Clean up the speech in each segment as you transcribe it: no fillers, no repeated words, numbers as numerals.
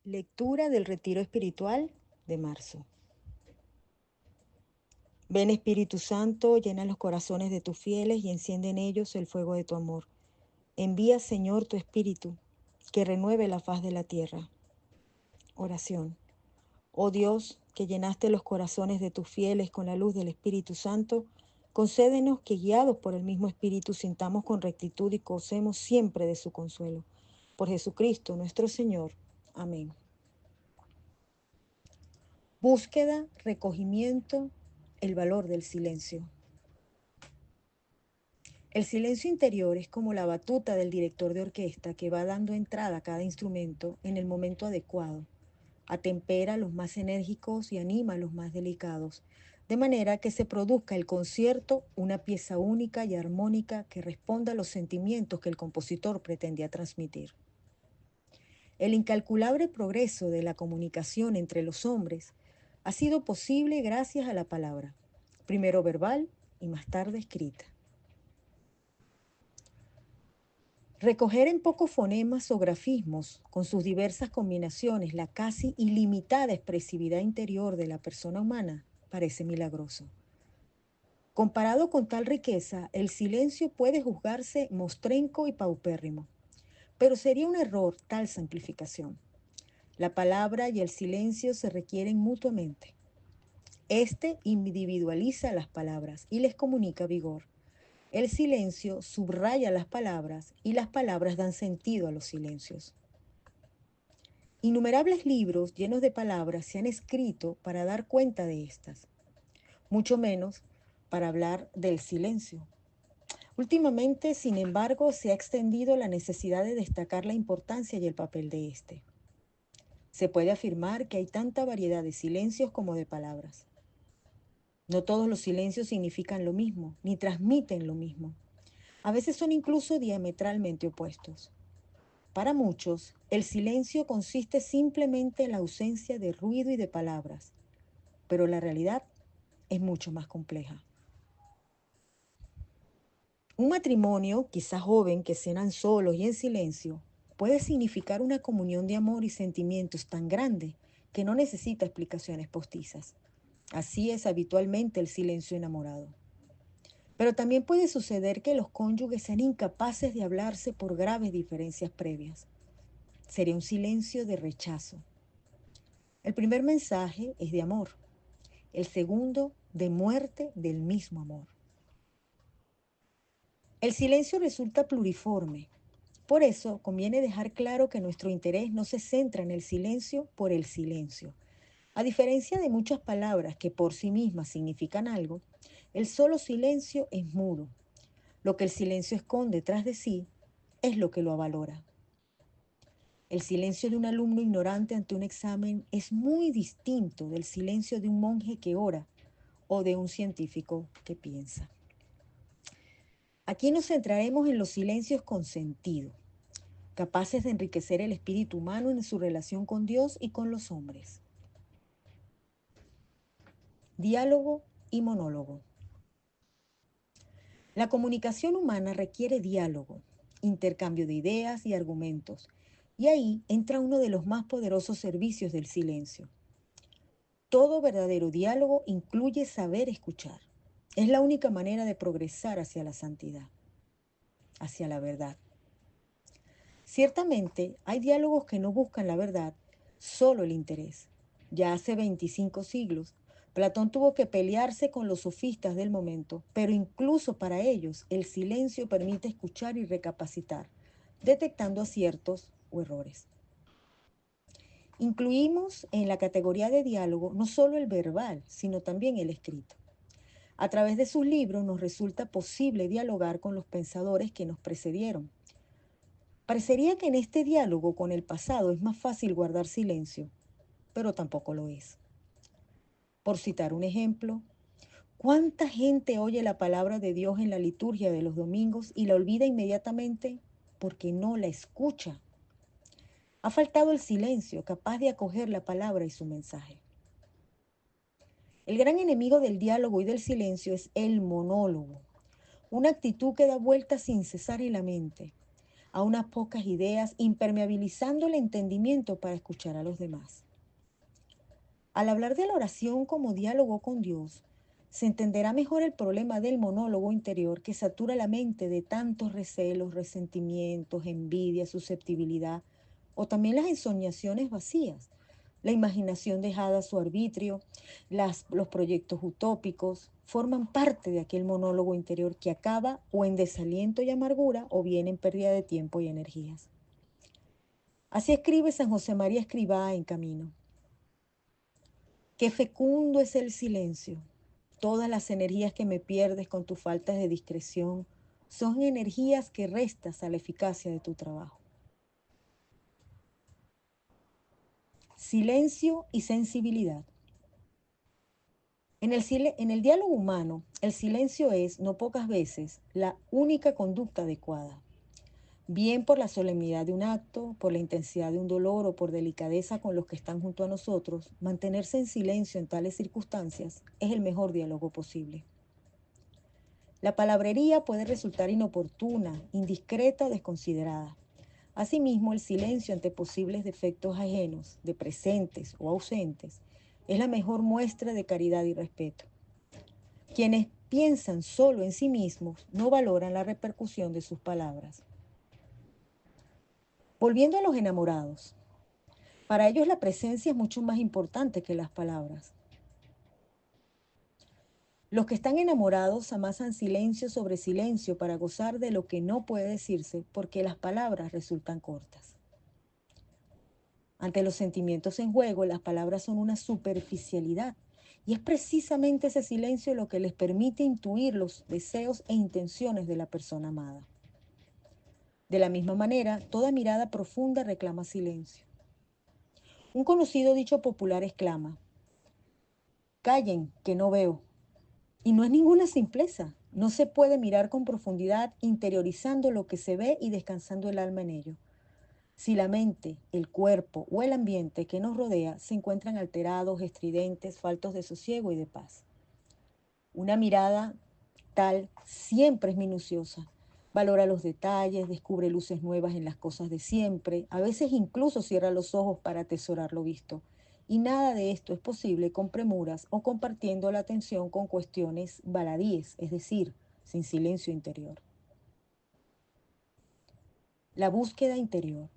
Lectura del Retiro Espiritual de marzo. Ven Espíritu Santo, llena los corazones de tus fieles y enciende en ellos el fuego de tu amor. Envía, Señor, tu Espíritu, que renueve la faz de la tierra. Oración. Oh Dios, que llenaste los corazones de tus fieles con la luz del Espíritu Santo, concédenos que guiados por el mismo Espíritu sintamos con rectitud y gocemos siempre de su consuelo. Por Jesucristo nuestro Señor. Amén. Búsqueda, recogimiento, el valor del silencio. El silencio interior es como la batuta del director de orquesta que va dando entrada a cada instrumento en el momento adecuado, atempera a los más enérgicos y anima a los más delicados, de manera que se produzca el concierto, una pieza única y armónica que responda a los sentimientos que el compositor pretendía transmitir. El incalculable progreso de la comunicación entre los hombres ha sido posible gracias a la palabra, primero verbal y más tarde escrita. Recoger en pocos fonemas o grafismos, con sus diversas combinaciones, la casi ilimitada expresividad interior de la persona humana parece milagroso. Comparado con tal riqueza, el silencio puede juzgarse mostrenco y paupérrimo, pero sería un error tal simplificación. La palabra y el silencio se requieren mutuamente. Este individualiza las palabras y les comunica vigor. El silencio subraya las palabras y las palabras dan sentido a los silencios. Innumerables libros llenos de palabras se han escrito para dar cuenta de estas, mucho menos para hablar del silencio. Últimamente, sin embargo, se ha extendido la necesidad de destacar la importancia y el papel de este. Se puede afirmar que hay tanta variedad de silencios como de palabras. No todos los silencios significan lo mismo, ni transmiten lo mismo. A veces son incluso diametralmente opuestos. Para muchos, el silencio consiste simplemente en la ausencia de ruido y de palabras, pero la realidad es mucho más compleja. Un matrimonio, quizá joven, que cenan solos y en silencio, puede significar una comunión de amor y sentimientos tan grande que no necesita explicaciones postizas. Así es habitualmente el silencio enamorado. Pero también puede suceder que los cónyuges sean incapaces de hablarse por graves diferencias previas. Sería un silencio de rechazo. El primer mensaje es de amor, el segundo de muerte del mismo amor. El silencio resulta pluriforme. Por eso conviene dejar claro que nuestro interés no se centra en el silencio por el silencio. A diferencia de muchas palabras que por sí mismas significan algo, el solo silencio es mudo. Lo que el silencio esconde tras de sí es lo que lo avalora. El silencio de un alumno ignorante ante un examen es muy distinto del silencio de un monje que ora o de un científico que piensa. Aquí nos centraremos en los silencios con sentido, capaces de enriquecer el espíritu humano en su relación con Dios y con los hombres. Diálogo y monólogo. La comunicación humana requiere diálogo, intercambio de ideas y argumentos, y ahí entra uno de los más poderosos servicios del silencio. Todo verdadero diálogo incluye saber escuchar. Es la única manera de progresar hacia la santidad, hacia la verdad. Ciertamente, hay diálogos que no buscan la verdad, solo el interés. Ya hace 25 siglos, Platón tuvo que pelearse con los sofistas del momento, pero incluso para ellos el silencio permite escuchar y recapacitar, detectando aciertos o errores. Incluimos en la categoría de diálogo no solo el verbal, sino también el escrito. A través de sus libros nos resulta posible dialogar con los pensadores que nos precedieron. Parecería que en este diálogo con el pasado es más fácil guardar silencio, pero tampoco lo es. Por citar un ejemplo, ¿cuánta gente oye la palabra de Dios en la liturgia de los domingos y la olvida inmediatamente porque no la escucha? Ha faltado el silencio capaz de acoger la palabra y su mensaje. El gran enemigo del diálogo y del silencio es el monólogo, una actitud que da vueltas sin cesar en la mente. a unas pocas ideas, impermeabilizando el entendimiento para escuchar a los demás. Al hablar de la oración como diálogo con Dios, se entenderá mejor el problema del monólogo interior que satura la mente de tantos recelos, resentimientos, envidia, susceptibilidad o también las ensoñaciones vacías, la imaginación dejada a su arbitrio, los proyectos utópicos, forman parte de aquel monólogo interior que acaba o en desaliento y amargura o bien en pérdida de tiempo y energías. Así escribe San José María Escrivá en Camino. Qué fecundo es el silencio. Todas las energías que me pierdes con tus faltas de discreción son energías que restas a la eficacia de tu trabajo. Silencio y sensibilidad. En el diálogo humano, el silencio es, no pocas veces, la única conducta adecuada. Bien por la solemnidad de un acto, por la intensidad de un dolor o por delicadeza con los que están junto a nosotros, mantenerse en silencio en tales circunstancias es el mejor diálogo posible. La palabrería puede resultar inoportuna, indiscreta o desconsiderada. Asimismo, el silencio ante posibles defectos ajenos, de presentes o ausentes, es la mejor muestra de caridad y respeto. Quienes piensan solo en sí mismos no valoran la repercusión de sus palabras. Volviendo a los enamorados, para ellos la presencia es mucho más importante que las palabras. Los que están enamorados amasan silencio sobre silencio para gozar de lo que no puede decirse porque las palabras resultan cortas. Ante los sentimientos en juego, las palabras son una superficialidad y es precisamente ese silencio lo que les permite intuir los deseos e intenciones de la persona amada. De la misma manera, toda mirada profunda reclama silencio. Un conocido dicho popular exclama: callen, que no veo. Y no es ninguna simpleza. No se puede mirar con profundidad, interiorizando lo que se ve y descansando el alma en ello. Si la mente, el cuerpo o el ambiente que nos rodea se encuentran alterados, estridentes, faltos de sosiego y de paz. Una mirada tal siempre es minuciosa. Valora los detalles, descubre luces nuevas en las cosas de siempre, a veces incluso cierra los ojos para atesorar lo visto. Y nada de esto es posible con premuras o compartiendo la atención con cuestiones baladíes, es decir, sin silencio interior. La búsqueda interior.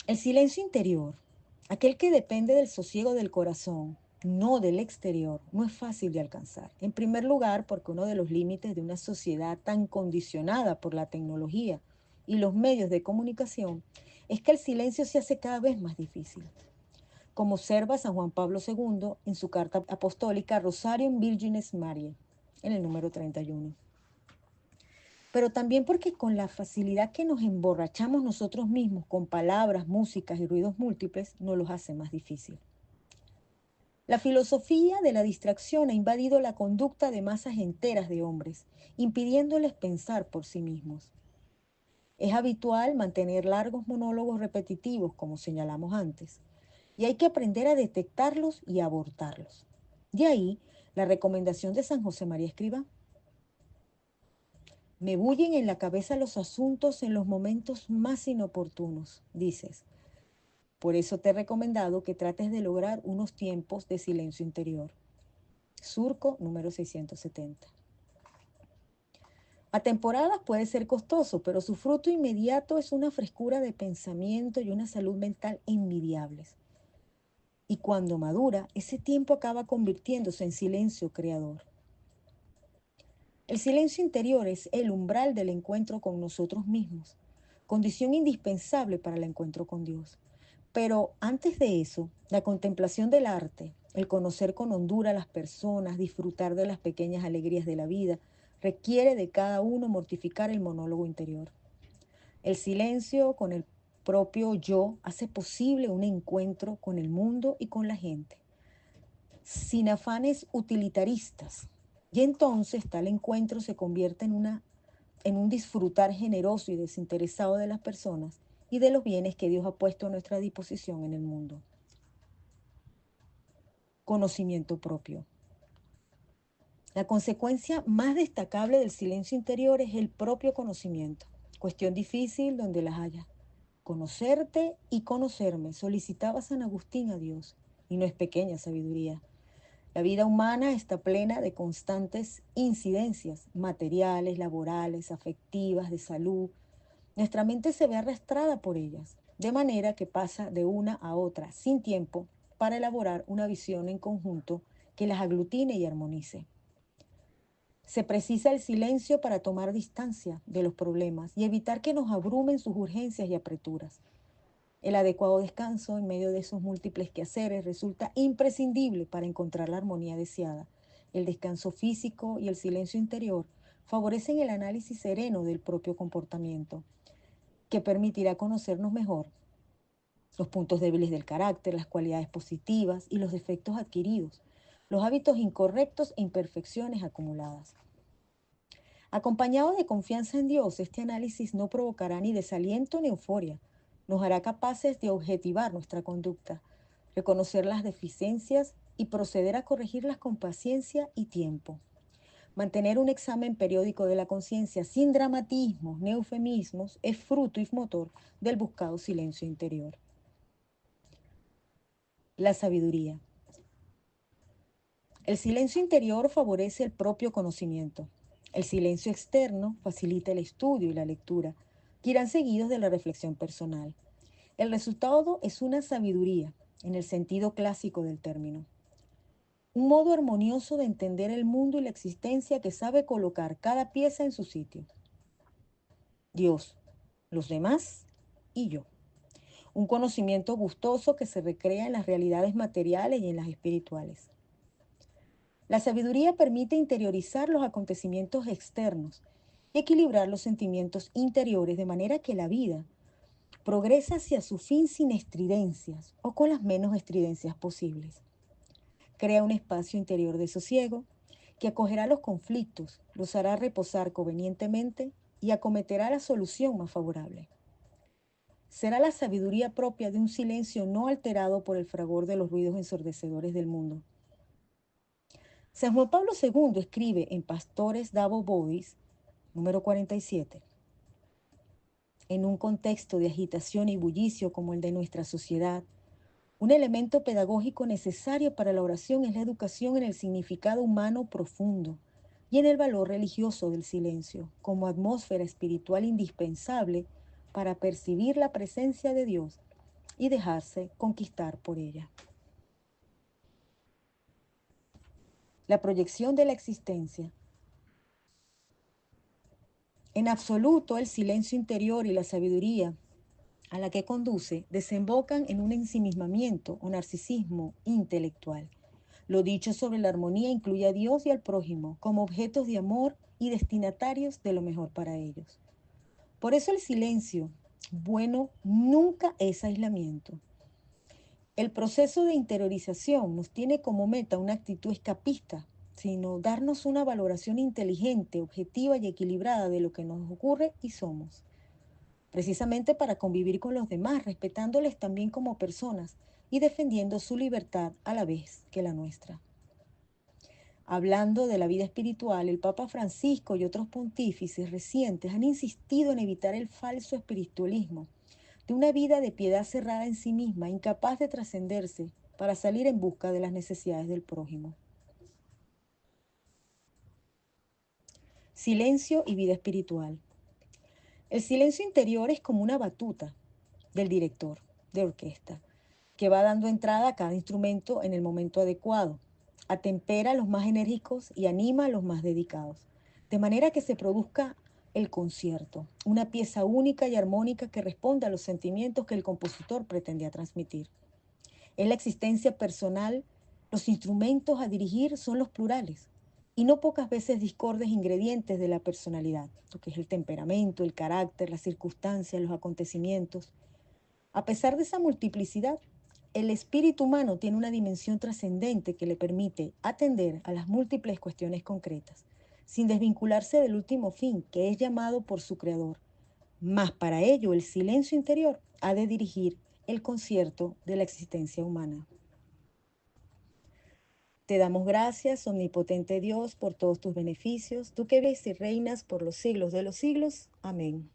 El silencio interior, aquel que depende del sosiego del corazón, no del exterior, no es fácil de alcanzar. En primer lugar, porque uno de los límites de una sociedad tan condicionada por la tecnología y los medios de comunicación es que el silencio se hace cada vez más difícil. Como observa San Juan Pablo II en su carta apostólica Rosarium Virgines Mariae, en el número 31. Pero también porque con la facilidad que nos emborrachamos nosotros mismos con palabras, músicas y ruidos múltiples, nos los hace más difícil. La filosofía de la distracción ha invadido la conducta de masas enteras de hombres, impidiéndoles pensar por sí mismos. Es habitual mantener largos monólogos repetitivos, como señalamos antes, y hay que aprender a detectarlos y a abortarlos. De ahí la recomendación de San José María Escrivá. Me bullen en la cabeza los asuntos en los momentos más inoportunos, dices. Por eso te he recomendado que trates de lograr unos tiempos de silencio interior. Surco número 670. A temporadas puede ser costoso, pero su fruto inmediato es una frescura de pensamiento y una salud mental envidiables. Y cuando madura, ese tiempo acaba convirtiéndose en silencio creador. El silencio interior es el umbral del encuentro con nosotros mismos, condición indispensable para el encuentro con Dios. Pero antes de eso, la contemplación del arte, el conocer con hondura a las personas, disfrutar de las pequeñas alegrías de la vida, requiere de cada uno mortificar el monólogo interior. El silencio con el propio yo hace posible un encuentro con el mundo y con la gente, sin afanes utilitaristas. Y entonces tal encuentro se convierte en un disfrutar generoso y desinteresado de las personas y de los bienes que Dios ha puesto a nuestra disposición en el mundo. Conocimiento propio. La consecuencia más destacable del silencio interior es el propio conocimiento, cuestión difícil donde las haya. Conocerte y conocerme, solicitaba San Agustín a Dios, y no es pequeña sabiduría. La vida humana está plena de constantes incidencias materiales, laborales, afectivas, de salud. Nuestra mente se ve arrastrada por ellas, de manera que pasa de una a otra sin tiempo para elaborar una visión en conjunto que las aglutine y armonice. Se precisa el silencio para tomar distancia de los problemas y evitar que nos abrumen sus urgencias y apreturas. El adecuado descanso en medio de esos múltiples quehaceres resulta imprescindible para encontrar la armonía deseada. El descanso físico y el silencio interior favorecen el análisis sereno del propio comportamiento, que permitirá conocernos mejor los puntos débiles del carácter, las cualidades positivas y los defectos adquiridos, los hábitos incorrectos e imperfecciones acumuladas. Acompañado de confianza en Dios, este análisis no provocará ni desaliento ni euforia. Nos hará capaces de objetivar nuestra conducta, reconocer las deficiencias y proceder a corregirlas con paciencia y tiempo. Mantener un examen periódico de la conciencia sin dramatismos ni eufemismos es fruto y motor del buscado silencio interior. La sabiduría. El silencio interior favorece el propio conocimiento. El silencio externo facilita el estudio y la lectura, que irán seguidos de la reflexión personal. El resultado es una sabiduría, en el sentido clásico del término. Un modo armonioso de entender el mundo y la existencia que sabe colocar cada pieza en su sitio. Dios, los demás y yo. Un conocimiento gustoso que se recrea en las realidades materiales y en las espirituales. La sabiduría permite interiorizar los acontecimientos externos y equilibrar los sentimientos interiores de manera que la vida progresa hacia su fin sin estridencias o con las menos estridencias posibles. Crea un espacio interior de sosiego que acogerá los conflictos, los hará reposar convenientemente y acometerá la solución más favorable. Será la sabiduría propia de un silencio no alterado por el fragor de los ruidos ensordecedores del mundo. San Juan Pablo II escribe en Pastores Dabo Bodis, número 47, en un contexto de agitación y bullicio como el de nuestra sociedad, un elemento pedagógico necesario para la oración es la educación en el significado humano profundo y en el valor religioso del silencio, como atmósfera espiritual indispensable para percibir la presencia de Dios y dejarse conquistar por ella. La proyección de la existencia. En absoluto, el silencio interior y la sabiduría a la que conduce desembocan en un ensimismamiento o narcisismo intelectual. Lo dicho sobre la armonía incluye a Dios y al prójimo como objetos de amor y destinatarios de lo mejor para ellos. Por eso el silencio bueno nunca es aislamiento. El proceso de interiorización nos tiene como meta una actitud escapista, sino darnos una valoración inteligente, objetiva y equilibrada de lo que nos ocurre y somos, precisamente para convivir con los demás, respetándoles también como personas y defendiendo su libertad a la vez que la nuestra. Hablando de la vida espiritual, el Papa Francisco y otros pontífices recientes han insistido en evitar el falso espiritualismo, de una vida de piedad cerrada en sí misma, incapaz de trascenderse para salir en busca de las necesidades del prójimo. Silencio y vida espiritual. El silencio interior es como una batuta del director de orquesta, que va dando entrada a cada instrumento en el momento adecuado, atempera a los más enérgicos y anima a los más dedicados, de manera que se produzca el concierto, una pieza única y armónica que responda a los sentimientos que el compositor pretendía transmitir. En la existencia personal, los instrumentos a dirigir son los plurales y no pocas veces discordes ingredientes de la personalidad, lo que es el temperamento, el carácter, las circunstancias, los acontecimientos. A pesar de esa multiplicidad, el espíritu humano tiene una dimensión trascendente que le permite atender a las múltiples cuestiones concretas, sin desvincularse del último fin, que es llamado por su creador. Mas para ello el silencio interior ha de dirigir el concierto de la existencia humana. Te damos gracias, omnipotente Dios, por todos tus beneficios, tú que vives y reinas por los siglos de los siglos. Amén.